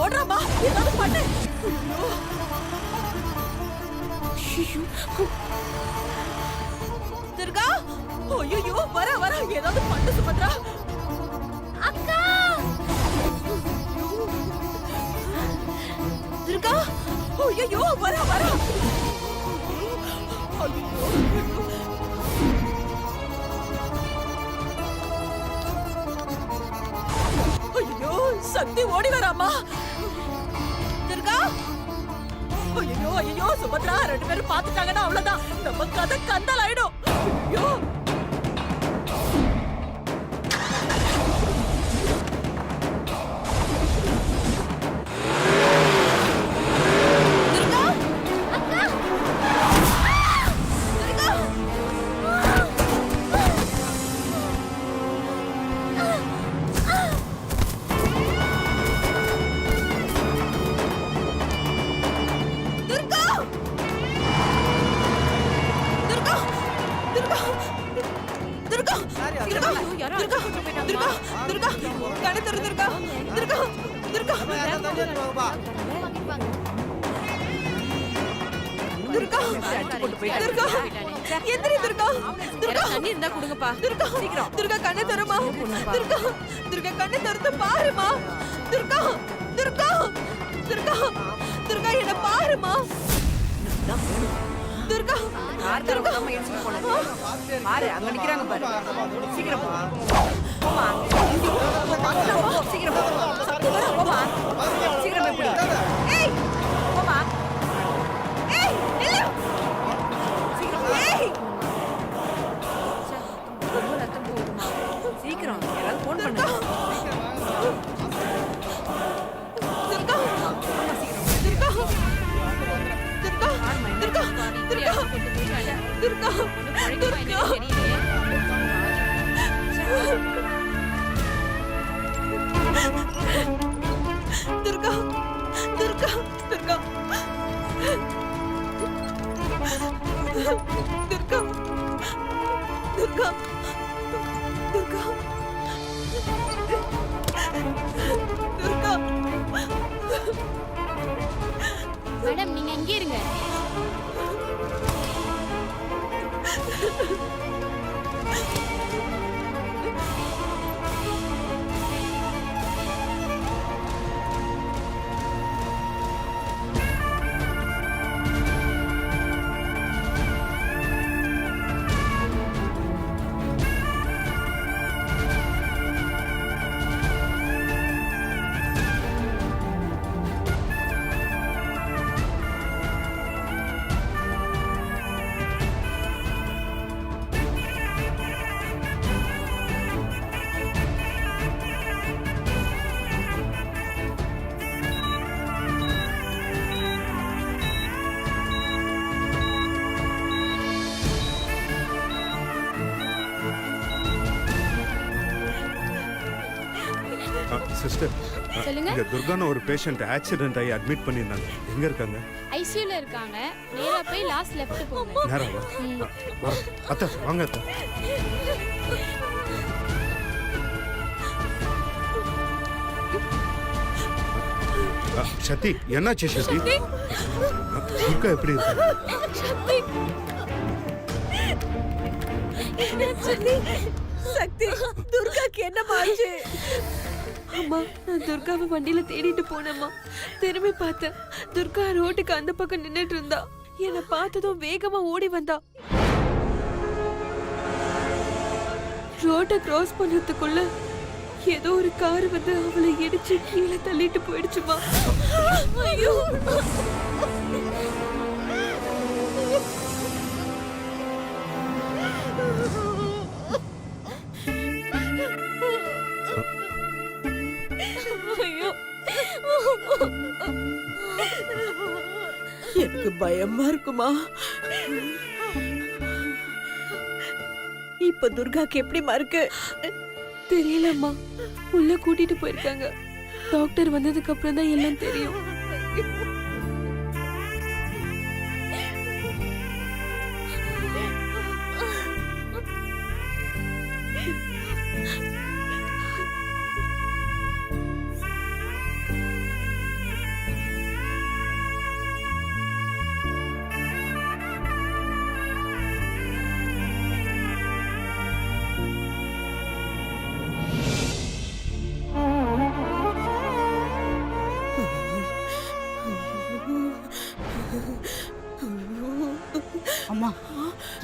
ஓடுறாமா, ஏதாவது பண்ணு. துர்கா, ஐயோ வர வர, ஏதாவது பண்ணு சுபத்ரா. அக்கா துர்கா, ஐயோ வர வர. ஐயோ சக்தி ஓடி வராமா. துர்கா, ஐயோ ஐயோ சுபத்ரா, 2 பேரும் பாத்துட்டாங்கன்னா அவ்வளவுதான், நம்ம கதை கந்தல் ஆயிடும். ஐயோ பாரு, அங்க நிக்கிறாங்க பாரு. சீக்கிரம் போ. போமா. சீக்கிரம் போமா. சீக்கிரம் போய். ஏய் போமா. ஏய் நில்லு. சீக்கிரம் போ. ஏய் ரொம்ப ரத்தம் போகுமா. சீக்கிரம் யாராவது ஃபோன் பண்ணுங்க. துர்கா துர்கா துர்கா துர்கா துர்கா துர்கா துர்கா துர்கா துர்கா துர்கா துர்கா துர்கா துர்கா துர்கா. மேடம் நீங்க எங்க இருங்க. சிஸ்டர், சொல்லுங்க. இங்க துர்கான ஒரு பேஷண்ட் ஆக்சிடென்ட் ஆகி அட்மிட் பண்ணிருந்தாங்க. எங்க இருக்காங்க? ஐசியூல இருக்காங்க. நேரா போய் லாஸ்ட் லெஃப்ட் போங்க. நேரா வா. அத்தை வாங்க அத்தை. சக்தி, என்னாச்சு சக்தி? துர்கா எப்படி இருக்கு? சக்தி, துர்காக்கு என்னமாச்சு? அம்மா, நான் துர்காவை வண்டியில தேடிட்டு போனேம்மா. திரும்பி பார்த்தேன், துர்கா ரோட்டுக்கு அந்த பக்கம் நின்னுட்டு இருந்தா. என்னை பார்த்ததும் வேகமா ஓடி வந்தா. ரோட்டை கிராஸ் பண்றதுக்குள்ள ஏதோ ஒரு கார் வந்து அவளை இடிச்சு கீழே தள்ளிட்டு போயிடுச்சுமா. ஐயோ எனக்கு பயமா இருக்குமா. இப்ப துர்காக்கு எப்படிமா இருக்கு? தெரியலம்மா, உள்ள கூட்டிட்டு போயிருக்காங்க. டாக்டர் வந்ததுக்கு அப்புறம் தான் எல்லாம் தெரியும்.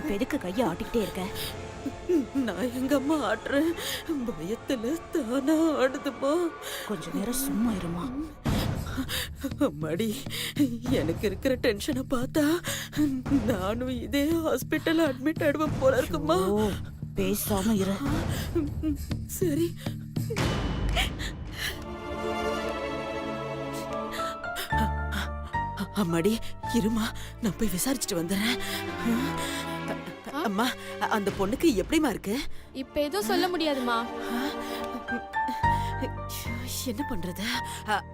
இப்ப எதுக்கு கைய ஆட்டிக்கிட்டே இருக்க? நான் எங்க அம்மா ஆடுறேன், பயத்துல தானா ஆடுதுமா. கொஞ்ச நேரம் சும்மா இருமா. அம்மாடி, எனக்கு இருக்கிற டென்ஷனை பார்த்தா நானும் இதே ஹாஸ்பிட்டல் அட்மிட் ஆயிடுவேன் போல இருக்குமா. ஓ, பேசாம இரு. சரி. அம்மாடி இருமா, நான் போய் விசாரிச்சுட்டு வந்துடுறேன். அம்மா, அந்த பொண்ணுக்கு எப்படிமா இருக்கு? இப்ப எதுவும் சொல்ல முடியாதுமா. என்ன பண்றது?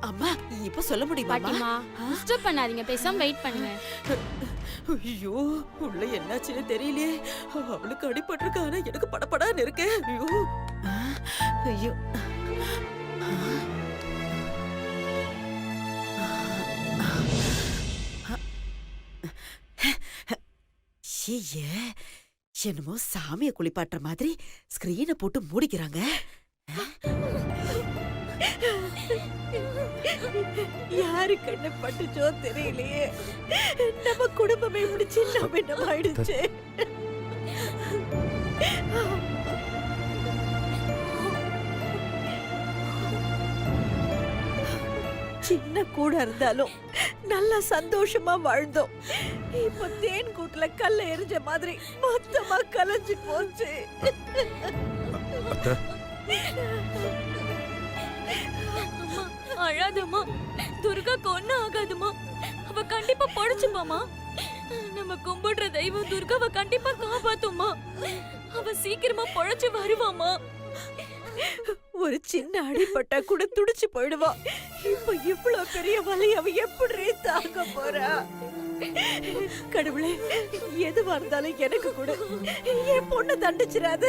அம்மா, இப்ப சொல்ல முடியுமா? பாட்டிமா, டிஸ்டர்ப் பண்ணாதீங்க, பேசாம வெயிட் பண்ணுங்க. ஐயோ, உள்ள என்னாச்சுன்னு தெரியலையே. அவளுக்கு அடிபட்டிருக்கு, ஆனா எனக்கு படபடான்னு இருக்கு. ஐயோ ஐயோ. ஐயே, என்னமோ சாமியை குளிப்பாட்டுற மாதிரி ஸ்கிரீனை போட்டு மூடிக்கிறாங்க. யாரு கண்ண பட்டுச்சோ தெரியலையே. நம்ம குடும்பமே இப்படி சின்ன பின்னமாயிடுச்சு. சின்ன கூட இருந்தாலும் நல்லா சந்தோஷமா வாழ்ந்தோம். இப்ப தேன் கூட்டுல கல்ல எரிஞ்ச மாதிரி மொத்தமா கலைஞ்சு போச்சு. அழாதம்மா, துர்காக்கு ஒண்ணும் ஆகாதுமா. அவ கண்டிப்பா பொழைச்சுப்பாமா. நம்ம கும்பிடுற தெய்வம் துர்காவை கண்டிப்பா காப்பாத்துமா. அவ சீக்கிரமா பொழைச்சு வருவாமா. ஒரு சின்ன அடிபட்டா கூட துடிச்சு போயிடுவா. இப்ப இவ்வளவு பெரிய வலி அவ எப்படி தாங்க போறா? கடவுளே, எதுவா இருந்தாலும் எனக்கு கூட என் பொண்ணு தண்டிச்சிடாத.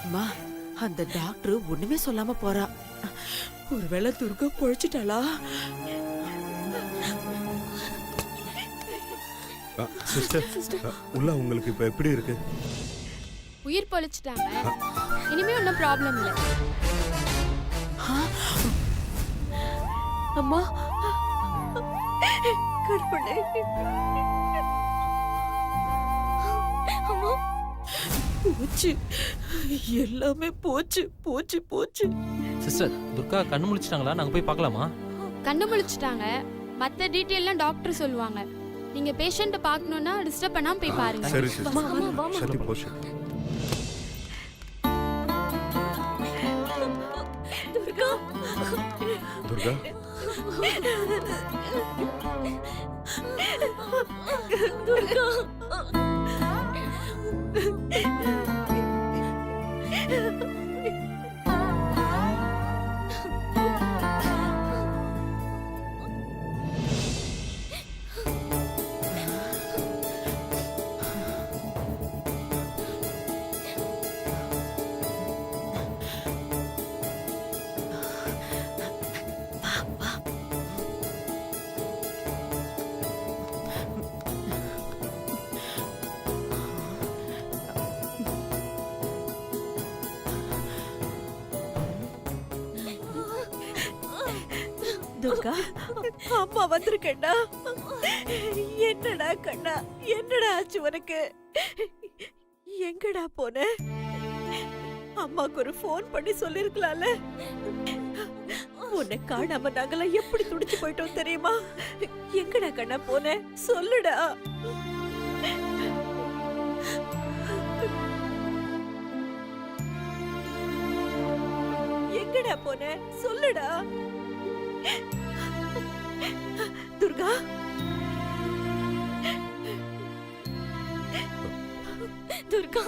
அம்மா, அந்த டாக்டர் ஒண்ணுமே சொல்லாம போறா. ஒருவேளை துர்கா பொழைச்சிட்டாளா? சிஸ்டர், உள்ள உங்களுக்கு இப்ப எப்படி இருக்கு? உயிர் பொழைச்சிட்டாங்க, இனிமே ஒன்றும் ப்ராப்ளம் இல்லை. அம்மா, கடவுளே, அம்மா, போச்சு, எல்லாமே போச்சு போச்சு போச்சு. சிஸ்டர், துர்கா கண்ணு முழிச்சிட்டாங்களா? நாங்க போய் பார்க்கலாமா? கண்ணு முழிச்சிட்டாங்க, மற்ற டீட்டெயிலாம் டாக்டர் சொல்லுவாங்க. நீங்க பேஷண்ட்டை பார்க்கணும்னா டிஸ்டர்ப் பண்ணாம போய் பாருங்க. சரி சிஸ்டர். சரி போ. துர்கா, துர்கா, துர்கா. துர்கா, அம்மா வந்திருக்கேன்டா. என்னடா கண்ணா, என்னடா ஆச்சு உனக்கு? எங்கடா போன? அம்மாக்கு ஒரு போன் பண்ணி சொல்லிருக்கலாம்ல. உன்னை காணாம நாங்கெல்லாம் எப்படி துடிச்சு போயிட்டோம் தெரியுமா? எங்கடா கண்ணா போன? சொல்லுடா. எங்கடா போன? சொல்லுடா. துர்கா, துர்கா,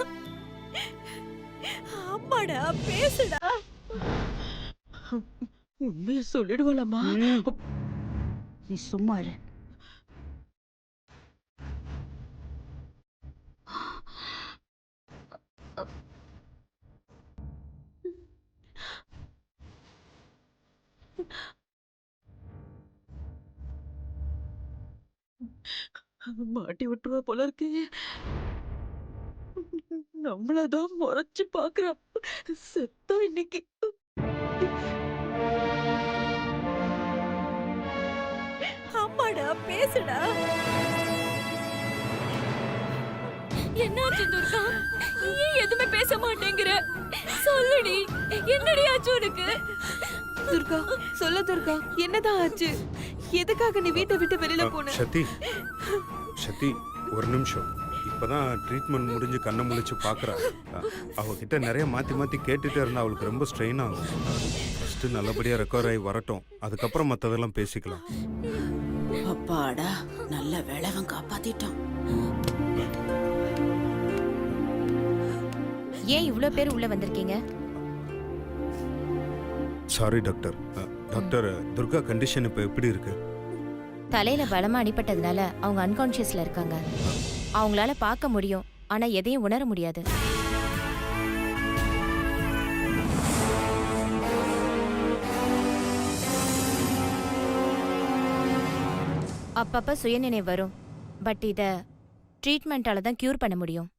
அம்மாடா, பேசுடா. உண்மையை சொல்லிடுவாளம்மா? நீ சும்மா இரு. மாட்டி விட்டுருவா போல இருக்கு. நம்மளதான் முறைச்சு பாக்குறான். செத்தா இன்னைக்கு. அம்மாடா பேசுடா. என்னாச்சு துர்கா? ஏன் எதுவுமே பேச மாட்டேங்கிற? சொல்லுடி, என்னடி ஆச்சு உனக்கு? துர்கா சொல்ல துர்கா, என்னதான் ஆச்சு? எதுக்காக நீ வீட்டை விட்டு வெளியில போன? சத்தி சத்தி ஒரு நிமிஷம். இப்பதான் ட்ரீட்மெண்ட் முடிஞ்சு கண்ணை முழிச்சு பார்க்குறா. அவகிட்ட நிறைய மாற்றி மாற்றி கேட்டுட்டே இருந்தா அவளுக்கு ரொம்ப ஸ்ட்ரெயின் ஆகும். ஃபஸ்ட்டு நல்லபடியாக ரெக்கவர் ஆகி வரட்டும், அதுக்கப்புறம் மற்றதெல்லாம் பேசிக்கலாம். அப்பாடா, நல்ல வேளவன் காப்பாத்திட்டான். ஏன் இவ்ளோ பேர் உள்ள வந்திருக்கீங்க? Sorry doctor. Doctor, Durga condition இப்போ எப்படி இருக்கு? தலையில பலமா அடிபட்டதுனால அவங்க அன்கான்ஷியஸ்ல இருக்காங்க. அவங்களால பார்க்க முடியும், ஆனா எதையும் உணர முடியாது. அப்பப்ப சுயநினைவு வரும், பட் இத ட்ரீட்மெண்டால தான் கியூர் பண்ண முடியும்.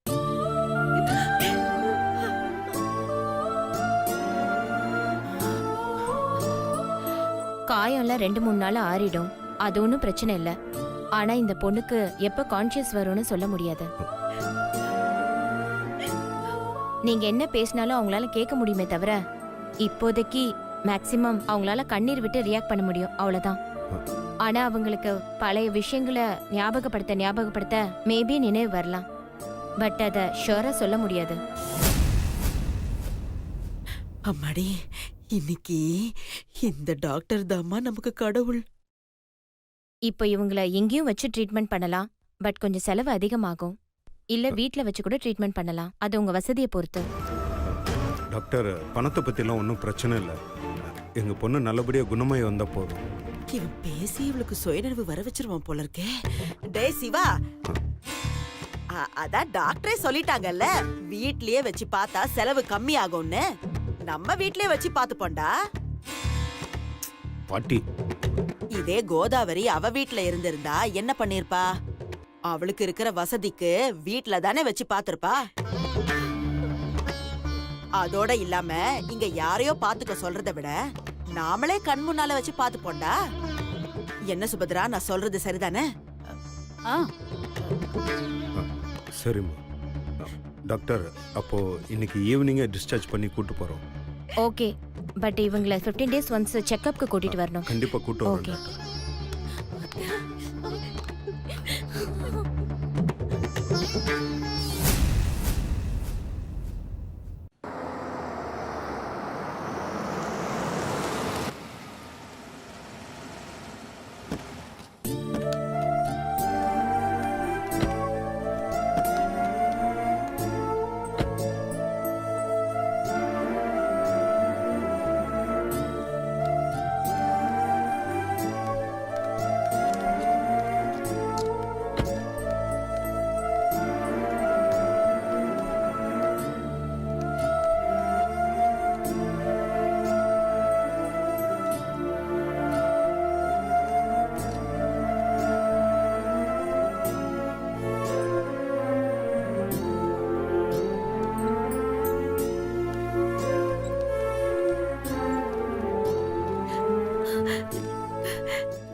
காயம்லாம் 2-3 நாள் ஆறிடும், அது ஒன்றும் பிரச்சனை இல்லை. ஆனா இந்த பொண்ணுக்கு எப்ப கான்ஷியஸ் வரும்னு சொல்ல முடியாது. நீங்க என்ன பேசினாலும் அவங்களால கேட்க முடியுமே தவிர, இப்போதைக்கு மேக்சிமம் அவங்களால கண்ணீர் விட்டு ரியாக்ட் பண்ண முடியும், அவ்வளவுதான். ஆனா அவங்களுக்கு பழைய விஷயங்களை ஞாபகப்படுத்த மேபி நினைவு வரலாம், பட் அதை ஷுவரா சொல்ல முடியாது. அம்மாடி, இன்னைக்கு இந்த டாக்டர் தாம்மா நமக்கு கடவுள். இப்போ இவங்கள எங்கேயும் வச்சு ட்ரீட்மெண்ட் பண்ணலாம், பட் கொஞ்சம் செலவு அதிகமாகும். இல்ல வீட்ல வச்சு கூட ட்ரீட்மெண்ட் பண்ணலாம், அது உங்க வசதியை பொறுத்து. டாக்டர், பணத்தை பற்றிலாம் ஒன்றும் பிரச்சனை இல்லை. எங்கள் பொண்ணு நல்லபடியாக குணமாகி வந்தால் போதும். இவன் பேசி இவளுக்கு சுயநினைவு வர வச்சிருவான் போல இருக்கே. டேய் சிவா, அதான் டாக்டரே சொல்லிட்டாங்கல்ல, வீட்லயே வச்சு பார்த்தா செலவு கம்மி ஆகும்னு. நம்ம வீட்லயே வச்சு பாத்துப்போண்டா. பாட்டி, இதே கோதாவரி அவ வீட்ல இருந்திருந்தா என்ன பண்ணிருப்பா? அவளுக்கு இருக்கிற வசதிக்கு வீட்ல தானே வச்சு பாத்திருப்பா. அதோட இல்லாம இங்க யாரையோ பாத்துக்க சொல்றதை விட நாமளே கண் முன்னால வச்சு பாத்துப்போண்டா. என்ன சுபத்ரா, நான் சொல்றது சரிதானே? சரிம்மா. டாக்டர், அப்போ இன்னைக்கு ஈவினிங்கே டிஸ்சார்ஜ் பண்ணி கூட்டு போறோம். ஓகே, பட் இவங்கள 15 days ஒன்ஸ் செக்அப்க்கு கூட்டிட்டு வரணும். கண்டிப்பா கூட்டு வரோம் ஓகே. டாக்டர்.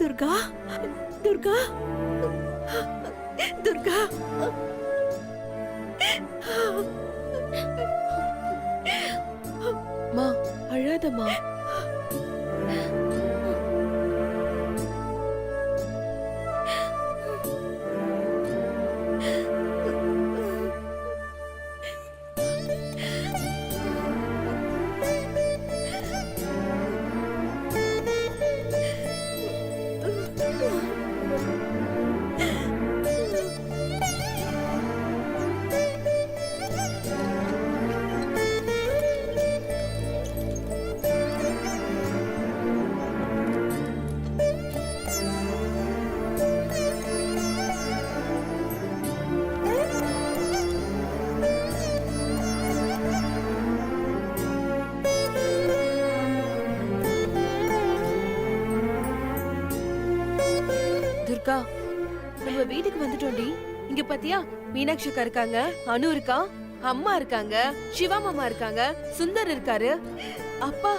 துர்கா, துர்கா, துர்கா. மா அழாதம்மா. துர்கா, நம்ம வீட்டுக்கு வந்துட்டோம்டி. இங்க பாத்தியா, மீனாட்சி அக்கா இருக்காங்க, அனு இருக்கா, அம்மா இருக்காங்க, சிவா மாமா இருக்காங்க, சுந்தர் இருக்காரு. அப்பா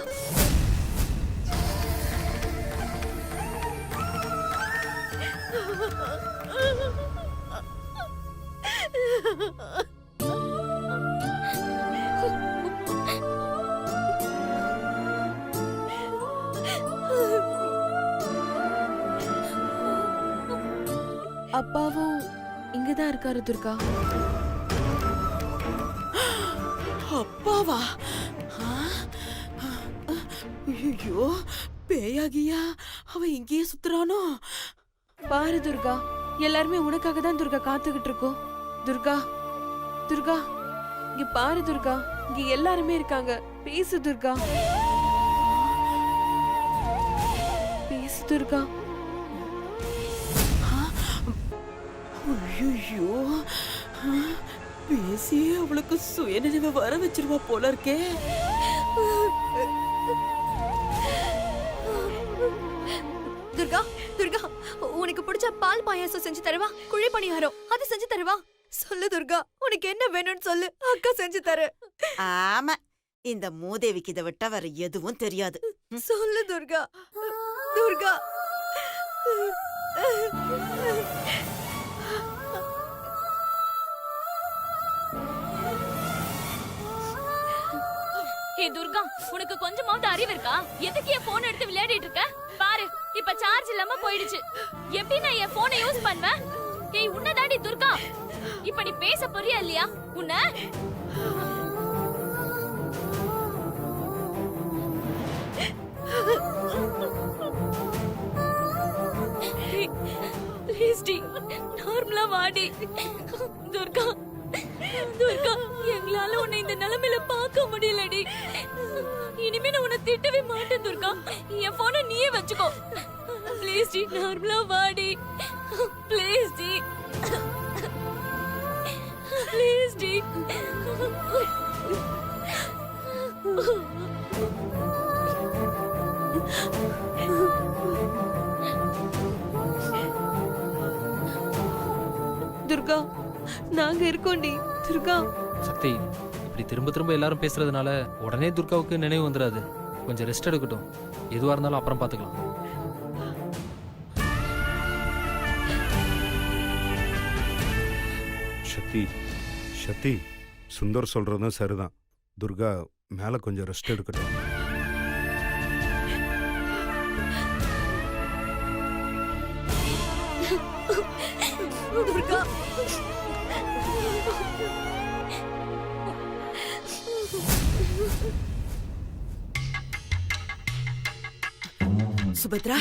அப்பாவும் இங்கதான் இருக்காரு துர்கா. அப்பாவா? ஐயோ, பேயாகியா அவன் இங்கேயே சுத்துறானோ? பாரு துர்கா, எல்லாருமே உனக்காக தான் துர்கா காத்துக்கிட்டு இருக்கோம். துர்கா, துர்கா, இங்க பாரு துர்கா, இங்க எல்லாருமே இருக்காங்க. பேசு துர்கா, பேசு துர்கா. ஐயோ, பேசியே அவளுக்கு சுயநினைவை வர வச்சிருவா போல இருக்கே. துர்கா, துர்கா, உனக்கு பிடிச்ச பால் பாயாசம் செஞ்சு தரவா? குழி பணியாரம் அது செஞ்சு தரவா? சொல்லு துர்கா, உனக்கு என்ன வேணும்னு சொல்லு, அக்கா செஞ்சு தர. ஆமா, இந்த மூதேவிக்கு இதை விட்டா வேற எதுவும் தெரியாது. சொல்லு துர்கா, துர்கா. ஏ துர்கா, உனக்கு கொஞ்சமாவது அறிவு இருக்கா? எதுக்கு என் போன் எடுத்து விளையாடிட்டு இருக்க? பாரு, இப்ப சார்ஜ் இல்லாம போயிடுச்சு. எப்படி நான் என் போனை யூஸ் பண்ணுவேன்? ஏய், உன்னதாடி துர்கா, இப்ப நீ பேச போறியா இல்லையா? உன்ன ப்ளீஸ் டி, நார்மலா வாடி. துர்கா, துர்கா, எங்களால உன்னை இந்த நிலைமையில பார்க்க முடியலடி. இனிமே நான் உன்னை திட்டவே மாட்டேன் துர்கா. என் போனை நீயே வச்சுக்கோ. ப்ளீஸ் டி, நார்மலா வாடி. ப்ளீஸ் டி, ப்ளீஸ் டி. துர்கா, நாங்க இருக்கோம்டி. துர்கா, சக்தி, இப்படி திரும்ப திரும்ப எல்லாரும் பேசுறதுனால உடனே துர்காவுக்கு நினைவு வந்துடாது. கொஞ்சம் ரெஸ்ட் எடுக்கட்டும். எதுவா இருந்தாலும் அப்புறம் பார்த்துக்கலாம். சக்தி, சக்தி, சுந்தர் சொல்றதும் சரிதான். துர்கா மேல கொஞ்சம் ரெஸ்ட் எடுக்கட்டும். துர்கா, சுபத்ரா,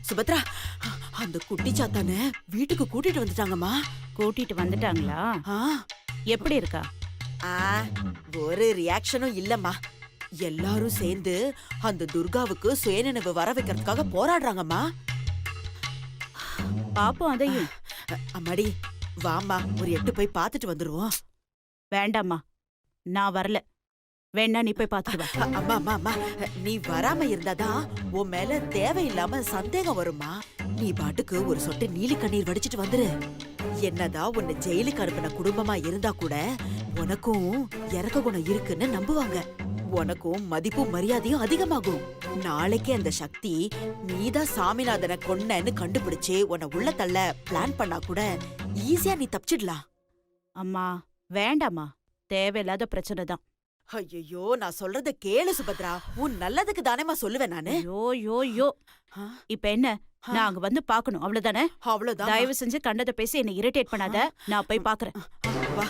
சுபத்ரா, அந்த குட்டி சாத்தான வீட்டுக்கு கூட்டிட்டு வந்துட்டாங்கம்மா. கூட்டிட்டு வந்துட்டாங்களா? ஆ, எப்படி இருக்கா? ஒரு ரியாக்ஷனும் இல்லம்மா. எல்லாரும் சேர்ந்து அந்த துர்காவுக்கு சுயநினைவு வர வைக்கிறதுக்காக போராடுறாங்கம்மா. பாப்போம் அதையும். அம்மாடி, வாம்மா, ஒரு எட்டு போய் பார்த்துட்டு வந்துருவோம். வேண்டாம்மா, நான் வரல. வேணா நீ போய் பார்த்துட்டு வா. அம்மா, அம்மா, அம்மா, நீ வராம இருந்தாதான் உன் மேல தேவையில்லாம சந்தேகம் வருமா. நீ பாட்டுக்கு ஒரு சொட்டு நீலி கண்ணீர் வடிச்சிட்டு வந்துரு. என்னதான் உன்னை ஜெயிலுக்கு அனுப்பின குடும்பமா இருந்தா கூட உனக்கும் இறக்க குணம் இருக்குன்னு நம்புவாங்க. உனக்கும் மதிப்பும் மரியாதையும் அதிகமாகும். நாளைக்கே அந்த சக்தி நீதான் சாமிநாதனை கொன்னன்னு கண்டுபிடிச்சு உன்னை உள்ள தள்ள பிளான் பண்ணா கூட ஈஸியா நீ தப்பிச்சிடலாம். அம்மா வேண்டாம்மா, தேவையில்லாத பிரச்சனை தான். ஐயோ, நான் சொல்றத கேளு சுபத்ரா. உன் நல்லதுக்கு தானேமா சொல்லுவேன் நானு. யோ யோ யோ, இப்ப என்ன, நான் அங்க வந்து பாக்கணும் அவ்வளவுதானே? அவ்வளவுதான். தயவு செஞ்சு கண்டதை பேசி என்ன இரிட்டேட் பண்ணாத. நான் போய் பாக்குறேன். வா.